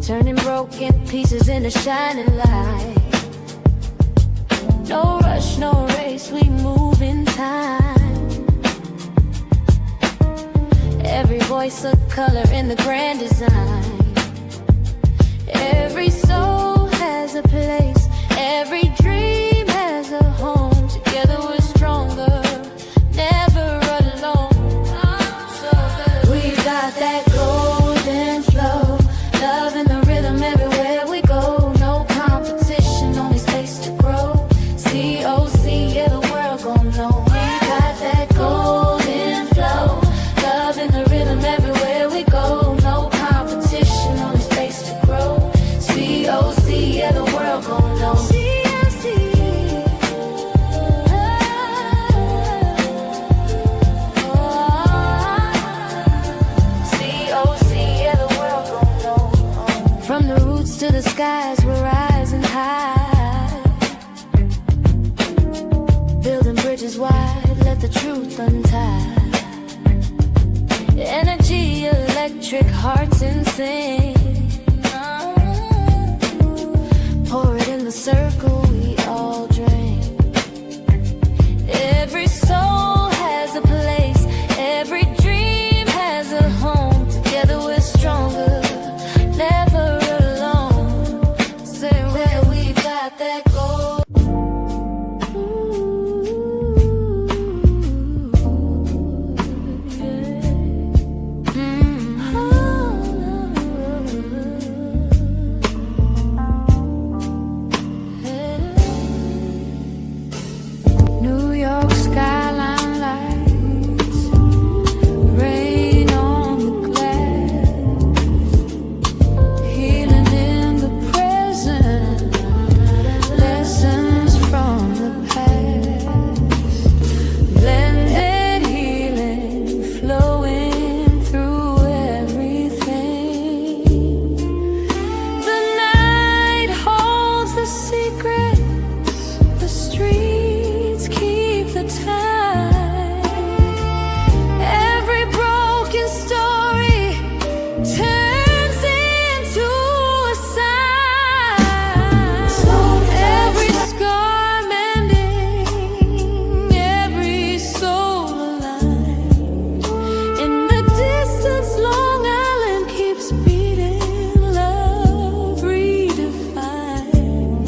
Turning broken pieces into shining light. No rush, no race, we move in time. Every voice a color in the grand design. Every soul has a place, every dream has a home. Together we're stronger, never alone. So good. We got that golden flow, love in the rhythm everywhere we go. No competition, only space to grow. C-O-C, yeah, the world gon' know. We got that golden flow, love in the rhythm everywhere we go. No competition, only space to grow. C-O-C, yeah, the world gon' know. From the roots to the skies, we're rising high. Building bridges wide, let the truth untie. Energy electric, hearts insane. Pour it in the circle, we all drain. Every soul has a place, every dream has a home. Together we're stronger, never alone. Say where we got that gold. New York skyline lights, rain on the glass, healing in the present, lessons from the past, blended healing flowing through everything. The night holds the secrets, the streets keep the time. Every broken story turns into a sign. Every scar mending, every soul aligned. In the distance, Long Island keeps beating, love redefined.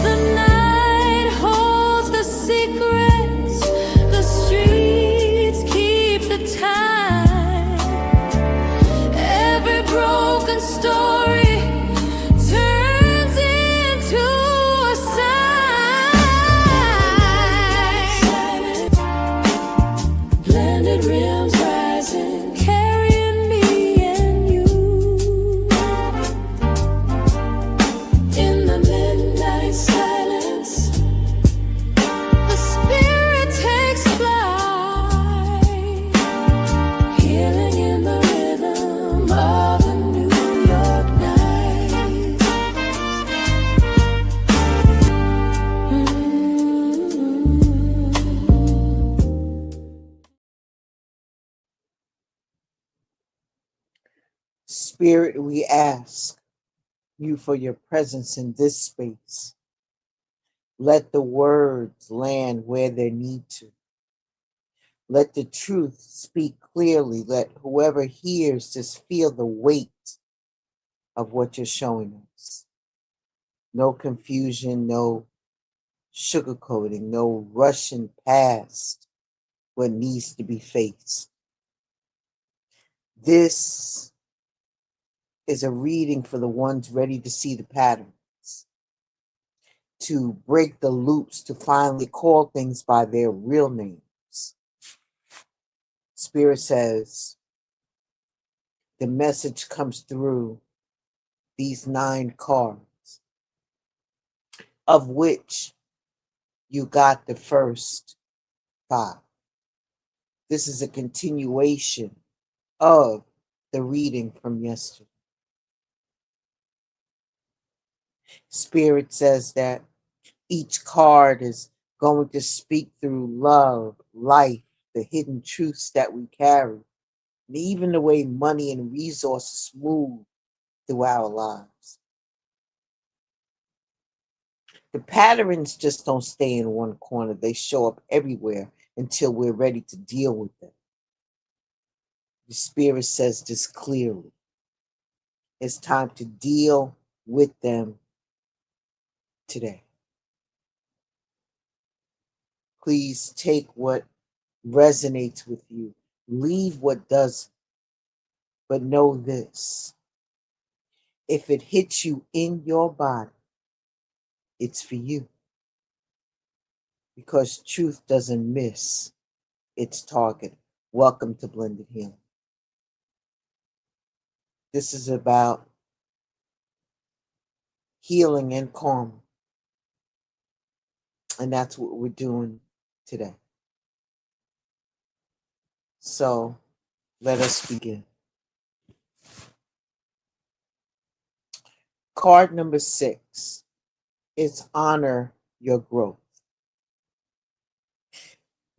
The night holds the secrets, the streets keep the time. Every broken story turns into a sign. Blended rims rising, carrying me and you. In the midnight silence, the spirit takes flight, healing in the rhythm of a New York night. Spirit, we ask you for your presence in this space. Let the words land where they need to. Let the truth speak clearly. Let whoever hears just feel the weight of what you're showing us. No confusion, no sugarcoating, no rushing past what needs to be faced. This is a reading for the ones ready to see the patterns, to break the loops, to finally call things by their real names. Spirit says the message comes through these 9 cards, of which You got the first 5. This is a continuation of the reading from yesterday. Spirit says that each card is going to speak through love, life, the hidden truths that we carry, and even the way money and resources move through our lives. The patterns just don't stay in one corner. They show up everywhere until we're ready to deal with them. The Spirit says this clearly. It's time to deal with them today. Please take what resonates with you. Leave what doesn't. But know this. If it hits you in your body, it's for you. Because truth doesn't miss its target. Welcome to Blended Healing. This is about healing and karma. And that's what we're doing today. So let us begin. Card number 6 is honor your growth.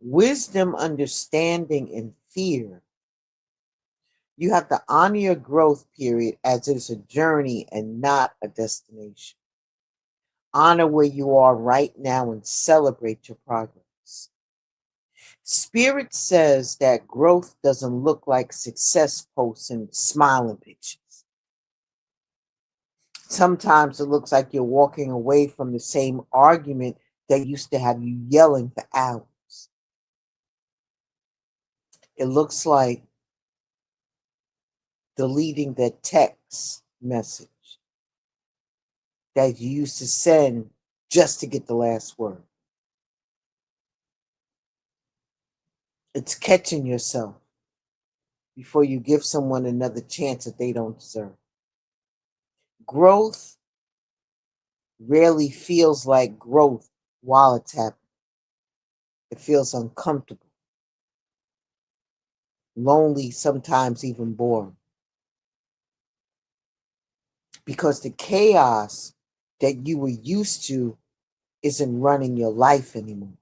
Wisdom, understanding, and fear. You have to honor your growth period as it is a journey and not a destination. Honor where you are right now and celebrate your progress. Spirit says that growth doesn't look like success posts and smiling pictures. Sometimes it looks like you're walking away from the same argument that used to have you yelling for hours. It looks like deleting that text message that you used to send just to get the last word. It's catching yourself before you give someone another chance that they don't deserve. Growth rarely feels like growth while it's happening. It feels uncomfortable, lonely, sometimes even boring. Because the chaos that you were used to isn't running your life anymore.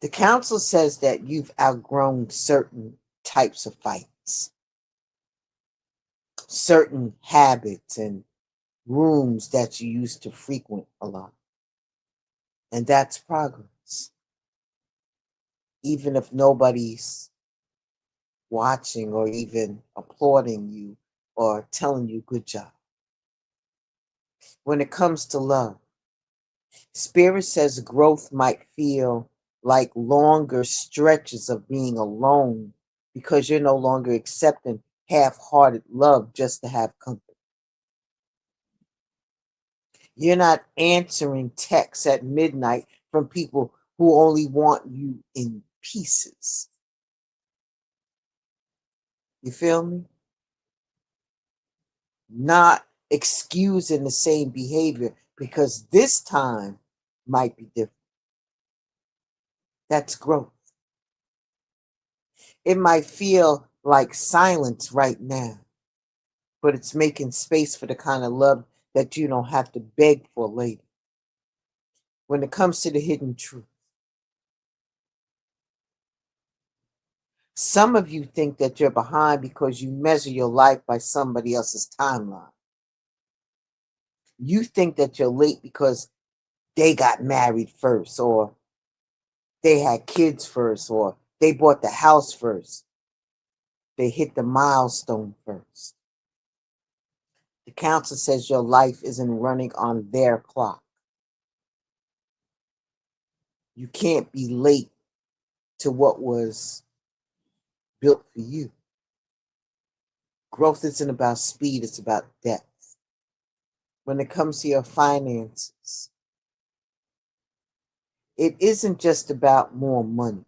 The council says that you've outgrown certain types of fights, certain habits and rooms that you used to frequent a lot. And that's progress. Even if nobody's watching or even applauding you or telling you good job. When it comes to love, Spirit says growth might feel like longer stretches of being alone because you're no longer accepting half-hearted love just to have company. You're not answering texts at midnight from people who only want you in pieces. You feel me? Not excusing the same behavior because this time might be different. That's growth. It might feel like silence right now, but it's making space for the kind of love that you don't have to beg for later. When it comes to the hidden truth, some of you think that you're behind because you measure your life by somebody else's timeline. You think that you're late because they got married first, or they had kids first, or they bought the house first. They hit the milestone first. The council says your life isn't running on their clock. You can't be late to what was built for you. Growth isn't about speed, it's about depth. When it comes to your finances, it isn't just about more money.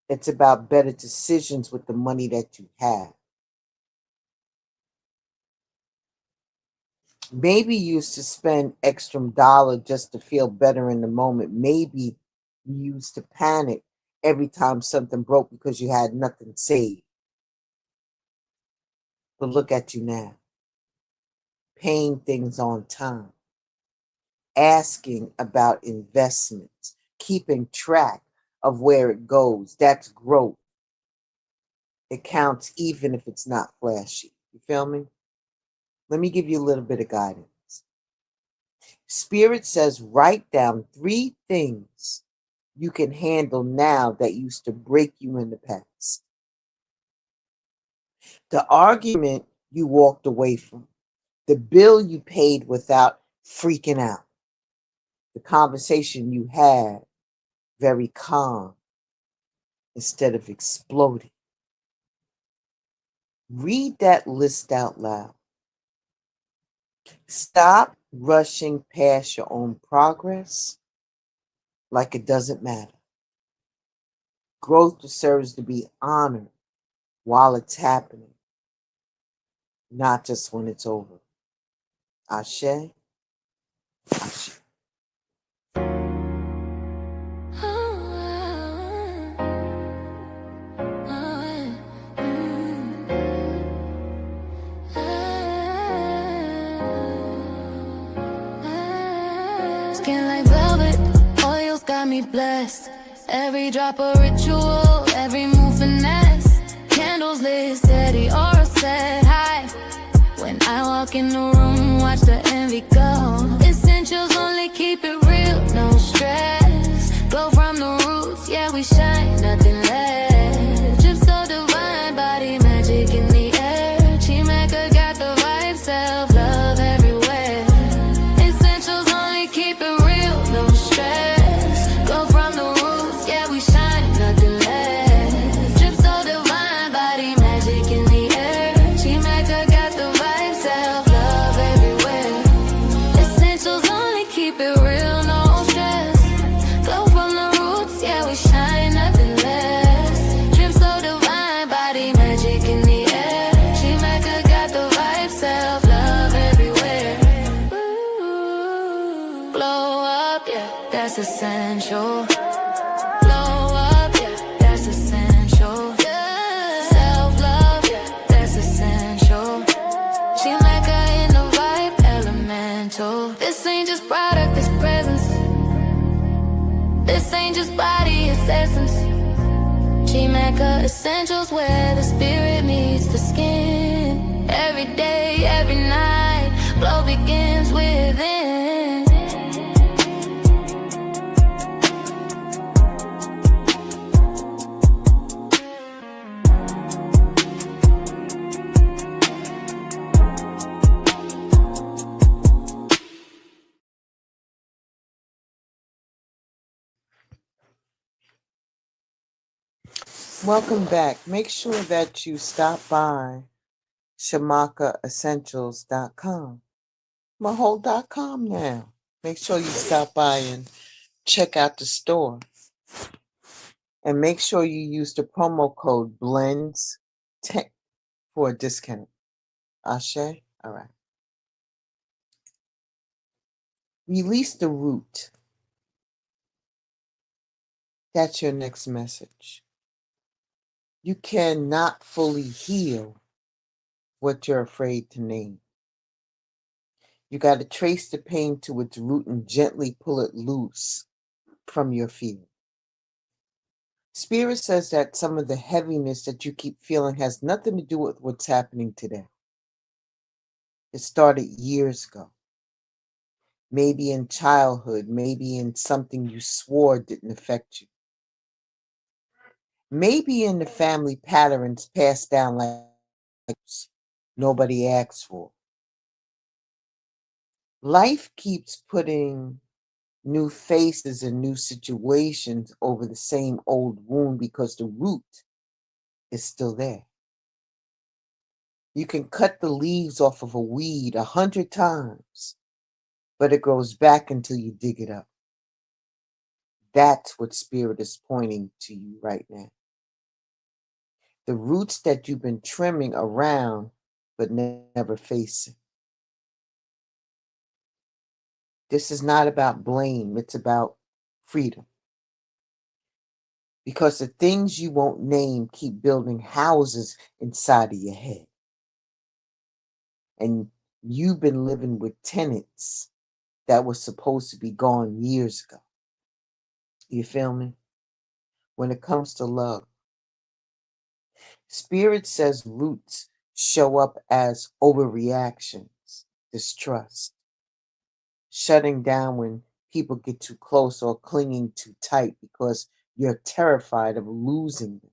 It's about better decisions with the money that you have. Maybe you used to spend extra dollar just to feel better in the moment. Maybe you used to panic every time something broke because you had nothing saved. But look at you now, paying things on time, asking about investments, keeping track of where it goes. That's growth. It counts even if it's not flashy. You feel me? Let me give you a little bit of guidance. Spirit says write down 3 things you can handle now that used to break you in the past. The argument you walked away from, the bill you paid without freaking out, the conversation you had very calm instead of exploding. Read that list out loud. Stop rushing past your own progress like it doesn't matter. Growth deserves to be honored while it's happening, not just when it's over. Ashe, Ashe. Skin like velvet, oils got me blessed. Every drop a ritual, every move finesse. Candles lit steady, aura set high. When I walk in the room, watch the envy go. Essentials only keep it real, no stress. Glow from the roots, yeah we shine, nothing less. Drip so divine, body magic in the air. Chimeka got the vibe, self-love everywhere. Essentials only keep it real, no stress. Glow from the roots, yeah we shine, nothing less. Drip so divine, body magic in the air. Chimeka got the vibe, self-love everywhere. Essentials only keep it real, no stress. Glow from the roots, yeah we shine, nothing less. Drip so divine, body magic in the air. Chimeka got the vibe, self-love everywhere. Ooh, glow up, yeah, that's essential. Glow up, yeah, that's essential. Self-love, yeah, that's essential. Chimeka in the vibe, elemental. This ain't just product, it's presence. This ain't just body, it's essence. Chimeka essentials where the spirit meets the skin. Every day, every night, glow begins within. Welcome back. Make sure that you stop by shamakaessentials.com. My whole.com now. Make sure you stop by and check out the store. And make sure you use the promo code BLENDS10 for a discount. Ashe? All right. Release the root. That's your next message. You cannot fully heal what you're afraid to name. You got to trace the pain to its root and gently pull it loose from your fear. Spirit says that some of the heaviness that you keep feeling has nothing to do with what's happening today. It started years ago. Maybe in childhood, maybe in something you swore didn't affect you. Maybe in the family patterns passed down like nobody asked for. Life keeps putting new faces and new situations over the same old wound because the root is still there. You can cut the leaves off of a weed 100 times, but it grows back until you dig it up. That's what Spirit is pointing to you right now. The roots that you've been trimming around but never facing. This is not about blame, it's about freedom. Because the things you won't name keep building houses inside of your head. And you've been living with tenants that were supposed to be gone years ago. You feel me? When it comes to love, Spirit says roots show up as overreactions, distrust, shutting down when people get too close or clinging too tight because you're terrified of losing them.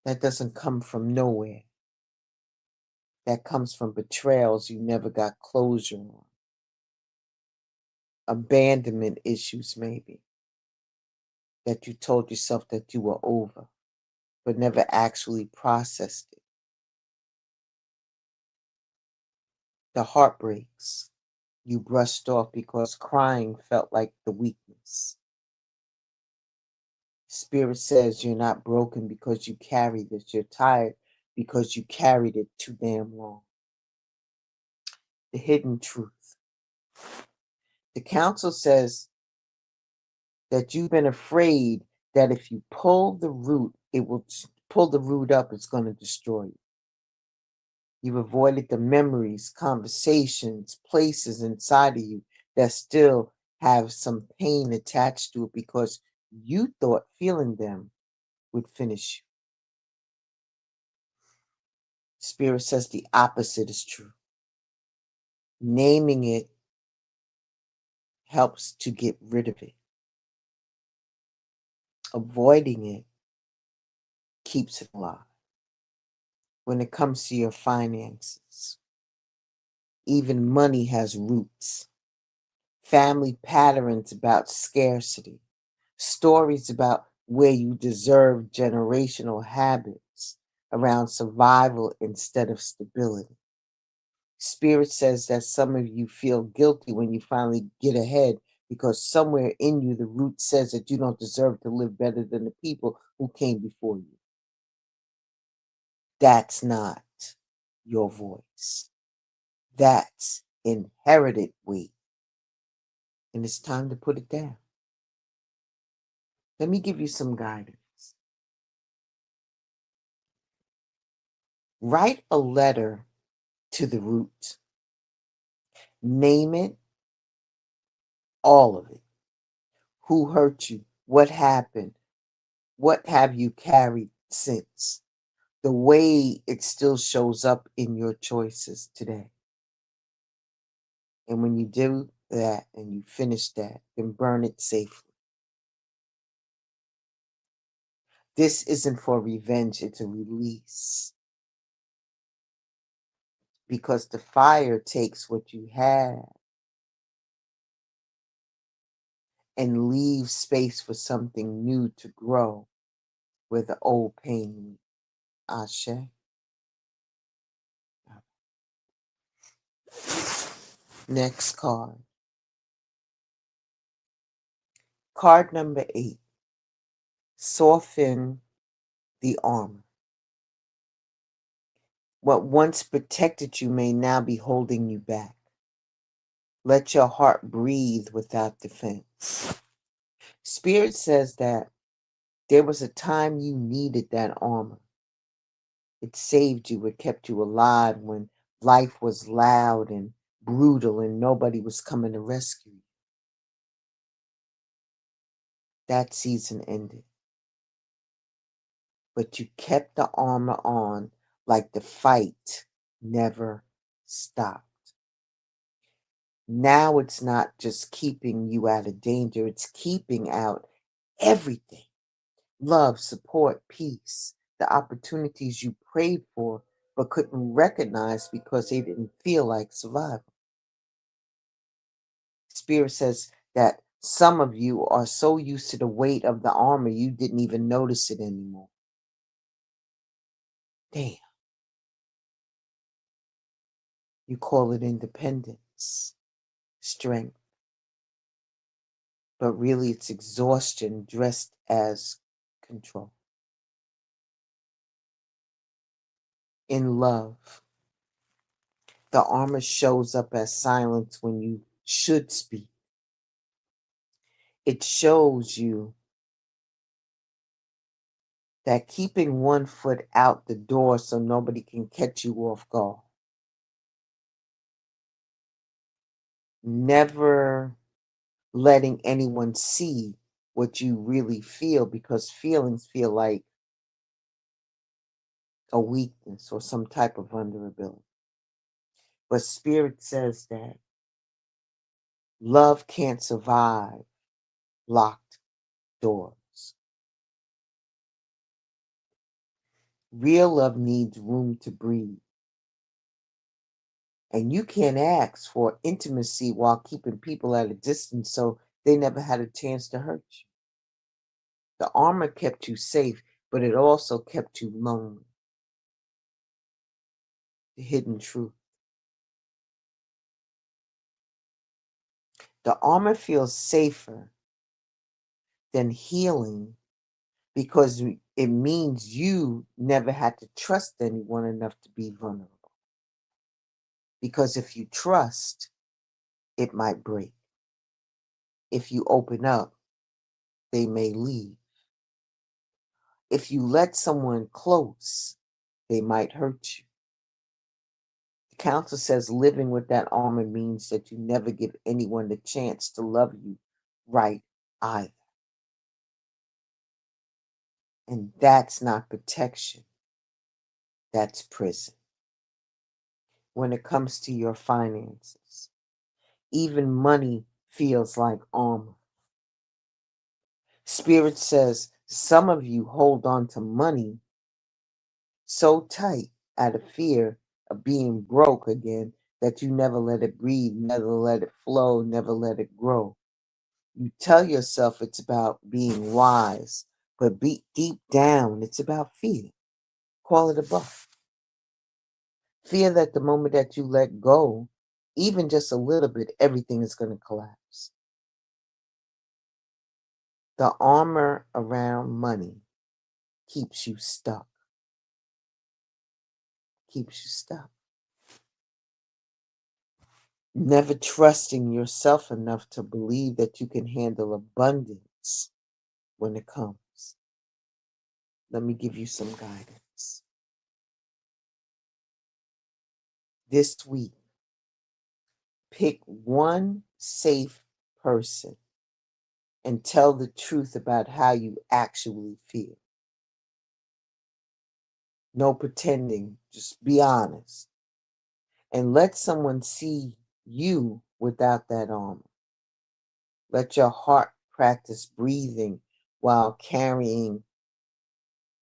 That doesn't come from nowhere. That comes from betrayals you never got closure on, abandonment issues, maybe, that you told yourself that you were over, but never actually processed it. The heartbreaks you brushed off because crying felt like the weakness. Spirit says you're not broken because you carried this. You're tired because you carried it too damn long. The hidden truth. The council says that you've been afraid that if you pull the root, it will pull the root up, it's going to destroy you. You've avoided the memories, conversations, places inside of you that still have some pain attached to it because you thought feeling them would finish you. Spirit says the opposite is true. Naming it helps to get rid of it. Avoiding it keeps it alive. When it comes to your finances, even money has roots. Family patterns about scarcity, stories about where you deserve generational habits around survival instead of stability. Spirit says that some of you feel guilty when you finally get ahead because somewhere in you, the root says that you don't deserve to live better than the people who came before you. That's not your voice. That's inherited weight. And it's time to put it down. Let me give you some guidance. Write a letter to the root. Name it, all of it. Who hurt you? What happened? What have you carried since? The way it still shows up in your choices today. And when you do that and you finish that, then burn it safely. This isn't for revenge, it's a release. Because the fire takes what you have and leaves space for something new to grow where the old pain. Ashe. Next card. Card number 8. Soften the armor. What once protected you may now be holding you back. Let your heart breathe without defense. Spirit says that there was a time you needed that armor. It saved you, it kept you alive when life was loud and brutal and nobody was coming to rescue you. That season ended. But you kept the armor on like the fight never stopped. Now it's not just keeping you out of danger, it's keeping out everything: love, support, peace, the opportunities you prayed for but couldn't recognize because they didn't feel like survival. Spirit says that some of you are so used to the weight of the armor you didn't even notice it anymore. Damn. You call it independence, strength, but really it's exhaustion dressed as control. In love, The armor shows up as silence when you should speak. It shows you that keeping one foot out the door so nobody can catch you off guard. Never letting anyone see what you really feel, because feelings feel like a weakness or some type of vulnerability. But Spirit says that love can't survive locked doors. Real love needs room to breathe. And you can't ask for intimacy while keeping people at a distance so they never had a chance to hurt you. The armor kept you safe, but it also kept you lonely. The hidden truth. The armor feels safer than healing because it means you never had to trust anyone enough to be vulnerable. Because if you trust, it might break. If you open up, they may leave. If you let someone close, they might hurt you. The council says living with that armor means that you never give anyone the chance to love you right either. And that's not protection, that's prison. When it comes to your finances, even money feels like armor. Spirit says some of you hold on to money so tight out of fear of being broke again that you never let it breathe, never let it flow, never let it grow. You tell yourself it's about being wise, but deep down, it's about fear. Call it a buff. Fear that the moment that you let go, even just a little bit, everything is going to collapse. The armor around money keeps you stuck. Keeps you stuck. Never trusting yourself enough to believe that you can handle abundance when it comes. Let me give you some guidance. This week, pick one safe person and tell the truth about how you actually feel. No pretending, just be honest. And let someone see you without that armor. Let your heart practice breathing while carrying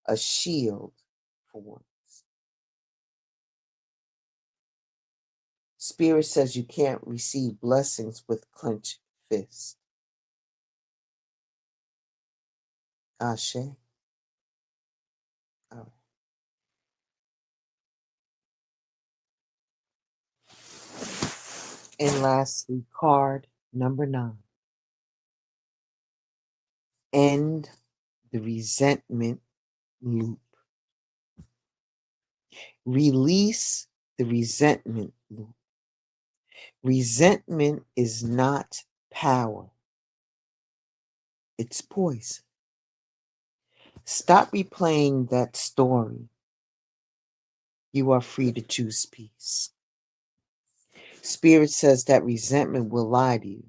a shield for once. Spirit says you can't receive blessings with clenched fists. Ashe. All right. And lastly, card number 9. End the resentment loop. Release the resentment loop. Resentment is not power, it's poison. Stop replaying that story. You are free to choose peace. Spirit says that resentment will lie to you.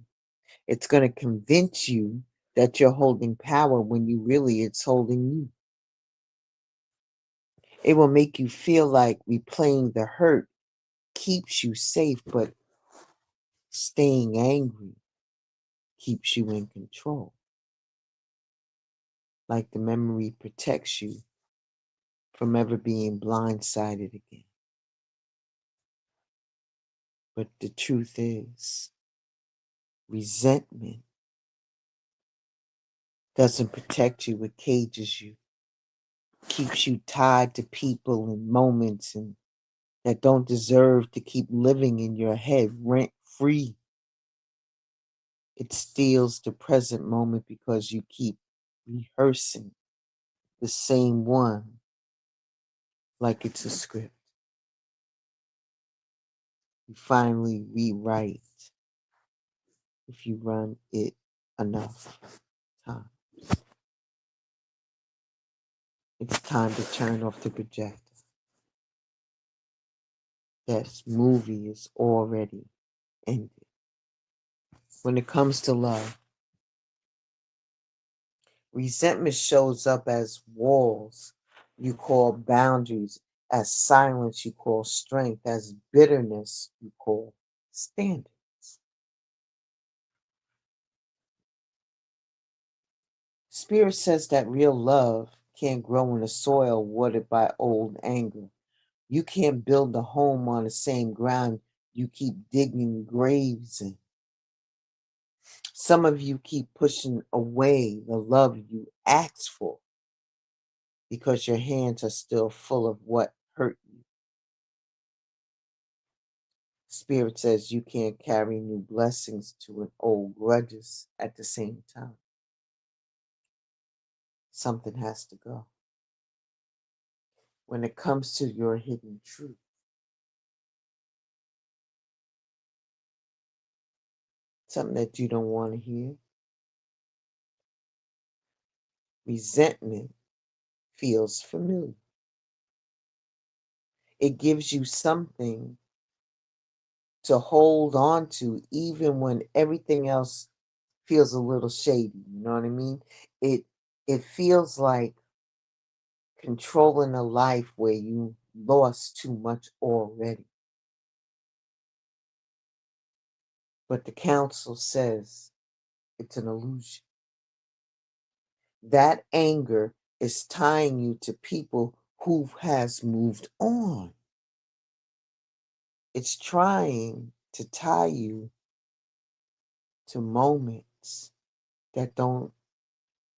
It's going to convince you that you're holding power when you really it's holding you. It will make you feel like replaying the hurt keeps you safe, but staying angry keeps you in control. Like the memory protects you from ever being blindsided again. But the truth is, resentment doesn't protect you, it cages you, keeps you tied to people and moments and that don't deserve to keep living in your head rent free. It steals the present moment because you keep rehearsing the same one like it's a script. You finally rewrite if you run it enough time. It's time to turn off the projector. That movie is already ended. When it comes to love, resentment shows up as walls you call boundaries, as silence you call strength, as bitterness you call standards. Spirit says that real love can't grow in a soil watered by old anger. You can't build a home on the same ground you keep digging graves in. Some of you keep pushing away the love you asked for because your hands are still full of what hurt you. Spirit says you can't carry new blessings to an old grudges at the same time. Something has to go. When it comes to your hidden truth, something that you don't want to hear, resentment feels familiar. It gives you something to hold on to even when everything else feels a little shady. You know what I mean? It feels like controlling a life where you lost too much already. But the council says it's an illusion. That anger is tying you to people who has moved on. It's trying to tie you to moments that don't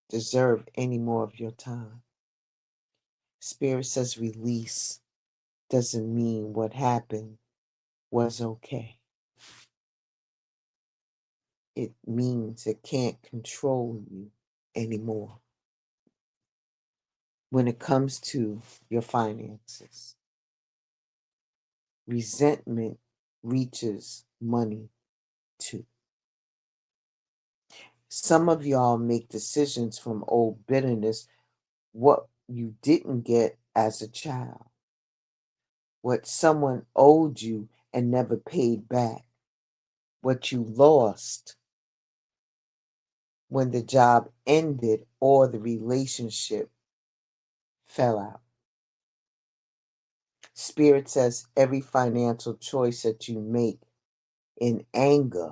deserve any more of your time. Spirit says release doesn't mean what happened was okay. It means it can't control you anymore. When it comes to your finances, resentment reaches money too. Some of y'all make decisions from old bitterness, what you didn't get as a child, what someone owed you and never paid back, what you lost when the job ended or the relationship fell out. Spirit says every financial choice that you make in anger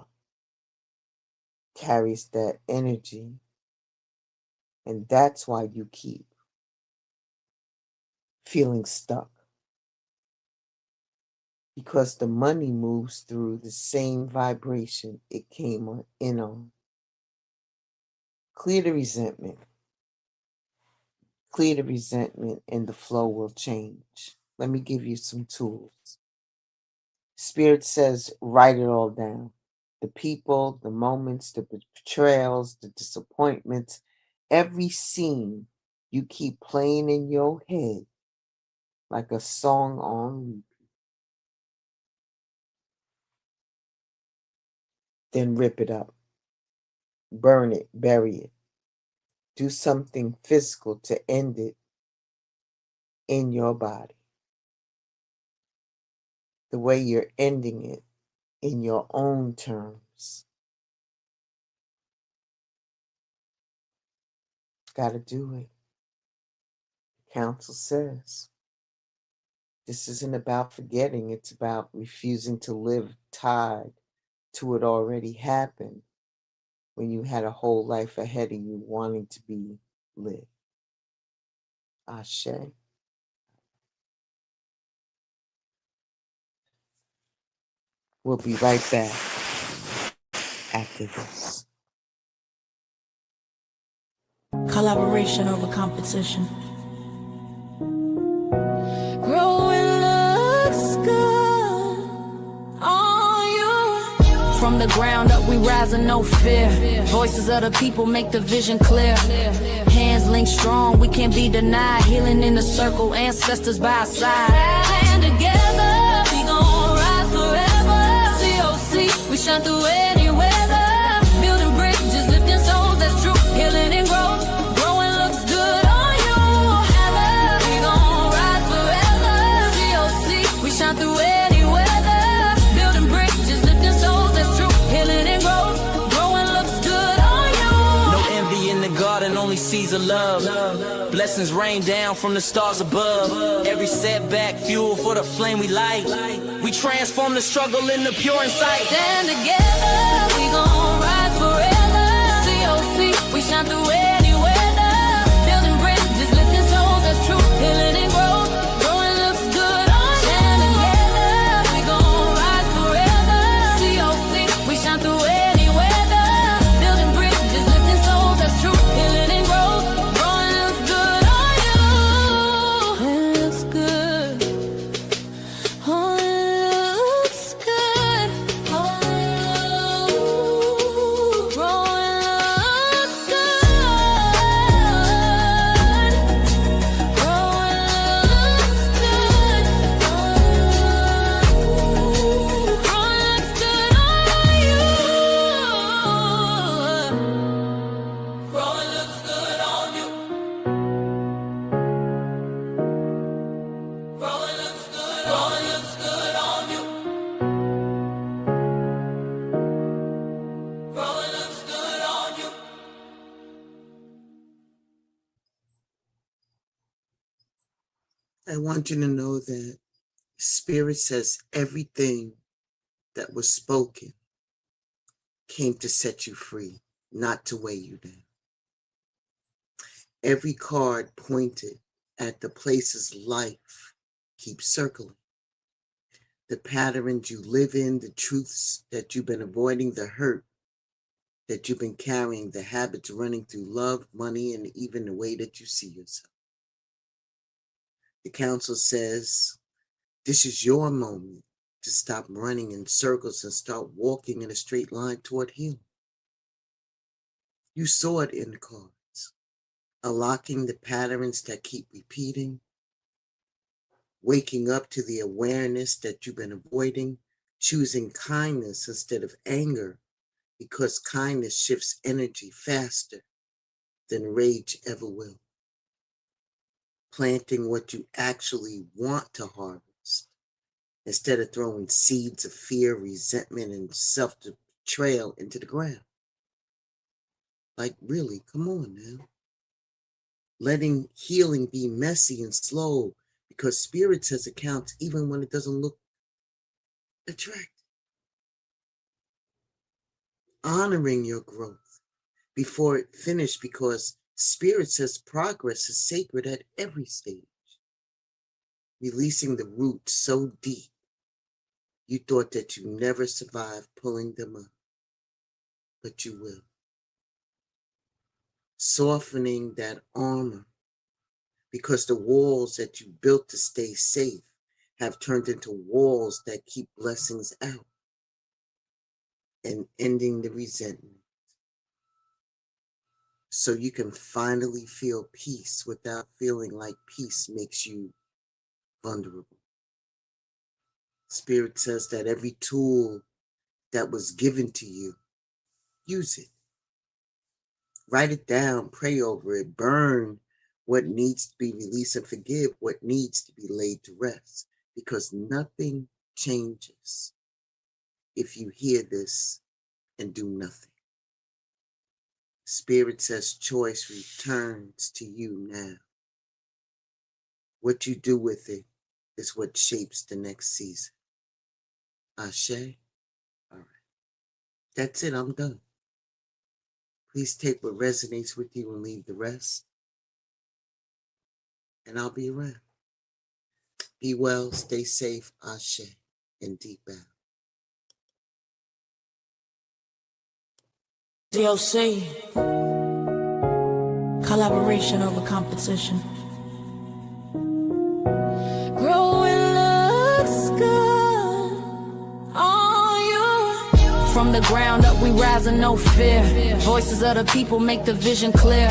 carries that energy, and that's why you keep feeling stuck. Because the money moves through the same vibration it came in on. Clear the resentment. Clear the resentment and the flow will change. Let me give you some tools. Spirit says write it all down. The people, the moments, the betrayals, the disappointments, every scene you keep playing in your head like a song on repeat. Then rip it up. Burn it, bury it. Do something physical to end it in your body. The way you're ending it in your own terms. Gotta do it. Council says this isn't about forgetting, it's about refusing to live tied to what already happened when you had a whole life ahead of you wanting to be lived. Ashe. We'll be right back after this. Collaboration over competition. Growing looks good on you. From the ground up, we rising, no fear. Voices of the people make the vision clear. Hands linked strong, we can't be denied. Healing in the circle, ancestors by our side. And together, we gon' rise forever. shine through any weather. Building bridges, lifting souls, that's true. Healing and growth, growing looks good on you. Ever, we gon' rise forever. COC, we shine through any weather. Building bridges, lifting souls, that's true. Healing and growth, growing looks good on you. No envy in the garden, only seeds of love. Blessings rain down from the stars above. Every setback, fuel for the flame we light. We transform the struggle into pure insight. Stand together, we gon' rise forever. COC, we shine through any weather. Building bridges, lifting souls, that's true. Healing and growth, growing looks good on you. Stand together, we gon' rise forever. COC, we shine through any weather. Building bridges, lifting souls, that's true. Healing and growth, growing looks good on you. It looks good. Oh, it looks good. Oh, growing looks good. Growing looks good. Growing looks good on you. Growing looks good on you. Growing looks good. Growing looks good on you. Growing looks good on you. I want you to know that Spirit says everything that was spoken came to set you free, not to weigh you down. Every card pointed at the places life keeps circling. The patterns you live in, the truths that you've been avoiding, the hurt that you've been carrying, the habits running through love, money, and even the way that you see yourself. The council says, this is your moment to stop running in circles and start walking in a straight line toward healing. You saw it in the cards, unlocking the patterns that keep repeating, waking up to the awareness that you've been avoiding, choosing kindness instead of anger, because kindness shifts energy faster than rage ever will. Planting what you actually want to harvest instead of throwing seeds of fear, resentment, and self-betrayal into the ground. Like, really, come on now. Letting healing be messy and slow, because Spirit says it counts even when it doesn't look attractive. Honoring your growth before it finished, because Spirit says progress is sacred at every stage. Releasing the roots so deep, you thought that you never survived pulling them up, but you will. Softening that armor, because the walls that you built to stay safe have turned into walls that keep blessings out. And ending the resentment, so you can finally feel peace without feeling like peace makes you vulnerable. Spirit says that every tool that was given to you, use it. Write it down, pray over it, burn what needs to be released and forgive what needs to be laid to rest, because nothing changes if you hear this and do nothing. Spirit says choice returns to you now. What you do with it is what shapes the next season. Ashe? All right. That's it, I'm done. Please take what resonates with you and leave the rest. And I'll be around. Be well, stay safe, Ashe, and deep out. DOC. Collaboration over competition. Growing looks good on you. From the ground up, we rise in no fear. Voices of the people make the vision clear.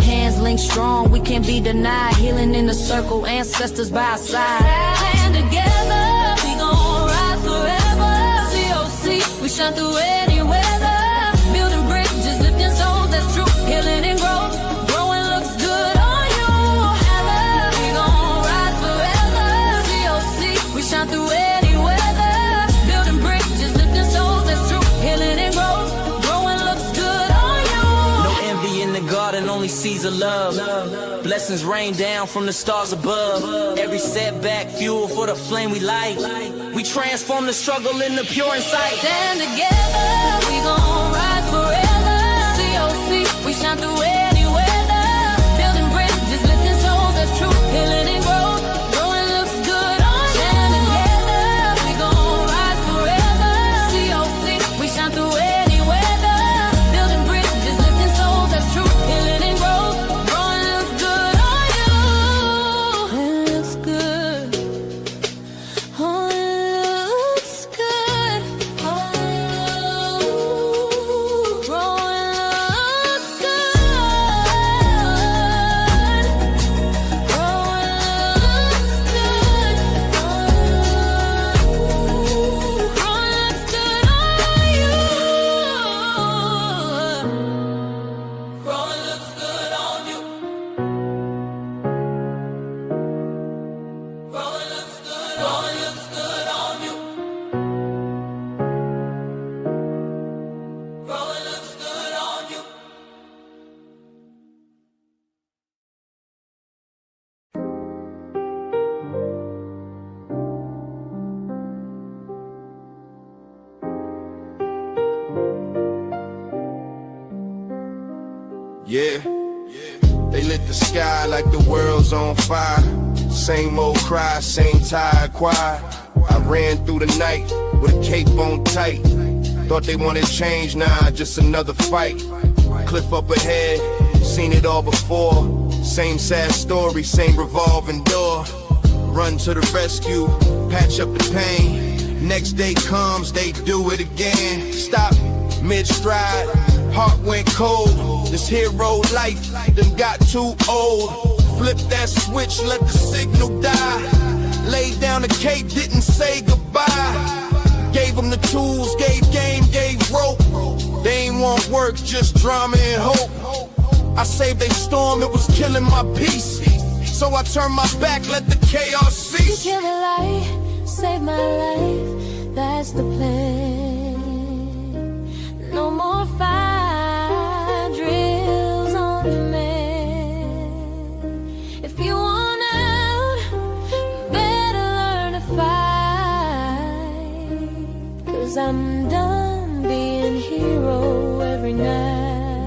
Hands linked strong, we can't be denied. Healing in the circle, ancestors by our side. Stand together, we gon' rise forever. COC, we shine through seas of love. Blessings rain down from the stars above. Every setback, fuel for the flame we light. We transform the struggle into pure insight. Stand together, we gon' rise forever. COC, we shine through any weather. Building bridges, lifting souls, that's true. Healing and growth, growing looks good on you. Stand together, we gon' rise forever. COC, we shine through any weather. Building bridges, lifting souls, that's true. Healing and growth, growing looks good on you. It looks good. Oh, it looks good. Oh, growing looks good. Growing looks good. Growing looks good on you. Growing looks good on you. Growing looks good. Growing looks good on you. Growing looks good on you. Yeah, they lit the sky like the world's on fire. Same old cry, same tired choir. I ran through the night with a cape on tight. Thought they wanted change, nah, just another fight. Cliff up ahead, seen it all before. Same sad story, same revolving door. Run to the rescue, patch up the pain. Next day comes, they do it again. Stop mid-stride, heart went cold. This hero life done got too old. Flip that switch, let the signal die. Laid down the cape, didn't say goodbye. Gave them the tools, gave game, gave rope. They ain't want work, just drama and hope. I saved a storm, it was killing my peace. So I turned my back, let the chaos cease. Kill the light, save my life, that's the plan. No more fire drills on demand. If you want out, better learn to fight. 'Cause I'm done being hero every night.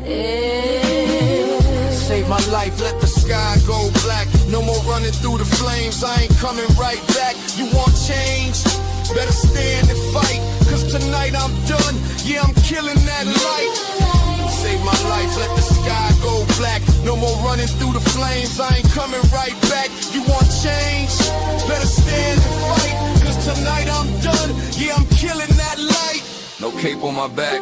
Yeah. Save my life, let the sky go black. No more running through the flames, I ain't coming right back. You want change? Better stand and fight. 'Cause tonight I'm done, yeah, I'm killing that light. Save my life, let the sky go black. No more running through the flames, I ain't coming right back. You want change? Better stand and fight. 'Cause tonight I'm done, yeah, I'm killing that light. No cape on my back,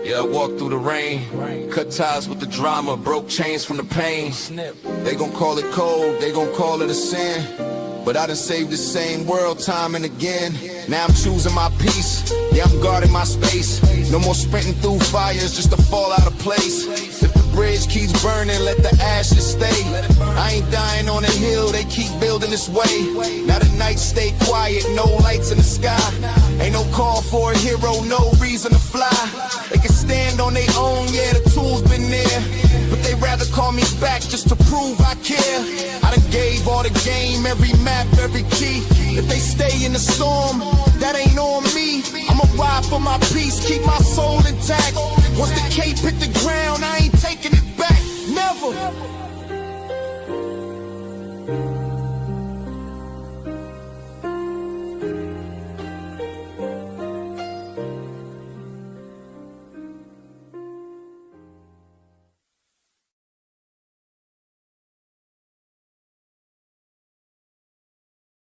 yeah, I walked through the rain. Cut ties with the drama, broke chains from the pain. They gon' call it cold, they gon' call it a sin. But I done saved the same world time and again. Now I'm choosing my peace, yeah, I'm guarding my space. No more sprinting through fires just to fall out of place. If the bridge keeps burning, let the ashes stay. I ain't dying on a hill, they keep building this way. Now the nights stay quiet, no lights in the sky. Ain't no call for a hero, no reason to fly. They can stand on their own, yeah, the tools been there. But they rather call me back just to prove I care. I done gave all the game, every map, every key. If they stay in the storm, that ain't on me. I'ma ride for my peace, keep my soul intact. Once the cape hit the ground, I ain't taking it back, never.